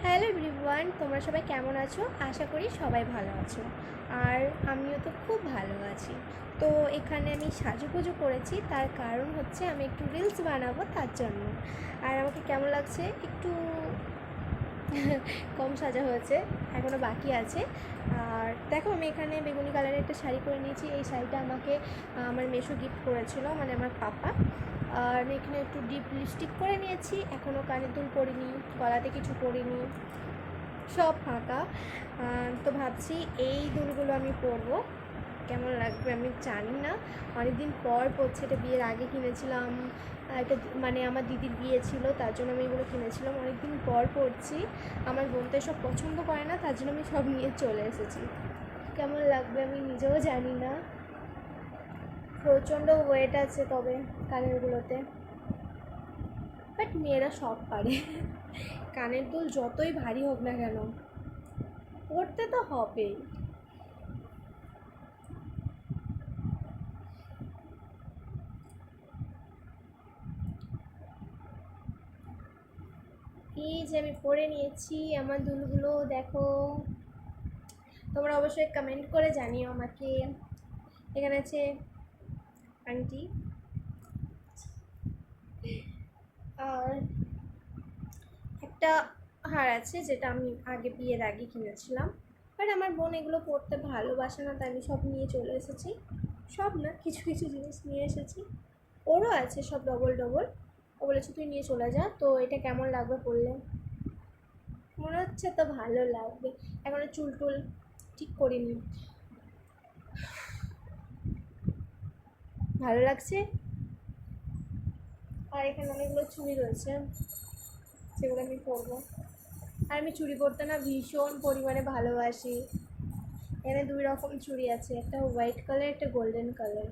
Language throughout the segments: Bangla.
হ্যালো এভরিওয়ান, তোমরা সবাই কেমন আছো? আশা করি সবাই ভালো আছো। আর আমিও তো খুব ভালো আছি। তো এখানে আমি সাজুগুজু করেছি, তার কারণ হচ্ছে আমি একটু রিলস বানাবো তার জন্য। আর আমাকে কেমন লাগছে? একটু কম সাজা হয়েছে, এখনও বাকি আছে। আর দেখো, আমি এখানে বেগুনি কালারের একটা শাড়ি পরে নিয়েছি। এই শাড়িটা আমাকে আমার মেসো গিফট করেছিল, মানে আমার পাপা। আর আমি এখানে একটু ডিপ লিপস্টিক করে নিয়েছি, এখনও কানের দুল পরিনি, গলাতে কিছু পরিনি, সব ফাঁকা। তো ভাবছি এই দুলগুলো আমি পরবো, কেমন লাগবে আমি জানি না। অনেকদিন পর পরছি, এটা বিয়ের আগে কিনেছিলাম। এটা মানে আমার দিদির বিয়ে ছিল, তার জন্য আমি এগুলো কিনেছিলাম। অনেকদিন পর পরছি, আমার বোন তো এসব পছন্দ করে না, তার জন্য আমি সব নিয়ে চলে এসেছি। কেমন লাগবে আমি নিজেও জানি না। প্রচণ্ড ওয়েট আছে তবে কানেরগুলোতে, বাট মেয়েরা সব পারে। কানের দুল যতই ভারী হোক না কেন, পরতে তো হবেই। এই যে আমি পরে নিয়েছি আমার দুলগুলো, দেখো। তোমরা অবশ্যই কমেন্ট করে জানিও আমাকে। এখানে আছে আংটি, আর একটা হার আছে, যেটা আমি আগে বিয়ের আগে কিনেছিলাম। বাট আমার বোন এগুলো পরতে ভালোবাসে না, তাই আমি সব নিয়ে চলে এসেছি। সব না, কিছু কিছু জিনিস নিয়ে এসেছি। ওরও আছে সব ডবল ডবল। ও বলেছে তুই নিয়ে চলে যা। তো এটা কেমন লাগবে পরলে? মনে হচ্ছে তো ভালো লাগবে। এখনো চুল টুল ঠিক করিনি। ভালো লাগছে। আর এখানে অনেকগুলো চুড়ি রয়েছে, সেগুলো আমি পরবো। আর আমি চুড়ি পরতে না ভীষণ পরিমাণে ভালোবাসি। এখানে দুই রকম চুড়ি আছে, একটা হোয়াইট কালার, একটা গোল্ডেন কালার।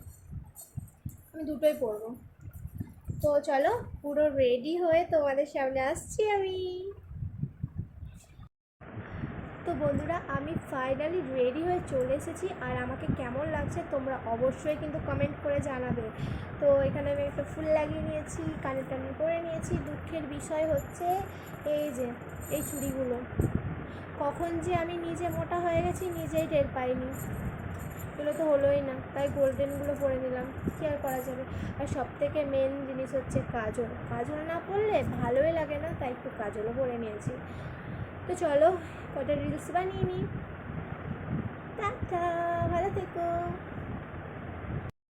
আমি দুটোই পরবো। তো চলো, পুরো রেডি হয়ে তোমাদের সামনে আসছি আমি। তো বন্ধুরা, আমি ফাইনালি রেডি হয়ে চলে এসেছি। আর আমাকে কেমন লাগছে তোমরা অবশ্যই কিন্তু কমেন্ট করে জানাবে। তো এখানে আমি একটা ফুল লাগিয়ে নিয়েছি, কানে টানে করে নিয়েছি। দুঃখের বিষয় হচ্ছে এই যে এই চুড়িগুলো, কখন যে আমি নিজে মোটা হয়ে গেছি নিজেই টের পাইনি। এগুলো তো হলোই না, তাই গোল্ডেনগুলো পরে নিলাম, কী আর করা যাবে। আর সবথেকে মেন জিনিস হচ্ছে কাজল। কাজল না পরলে ভালোই লাগে না, তাই একটু কাজলও পরে নিয়েছি। তো চলো কটা রিলস বানিয়ে নিই। টাটা, ভালো থেকো।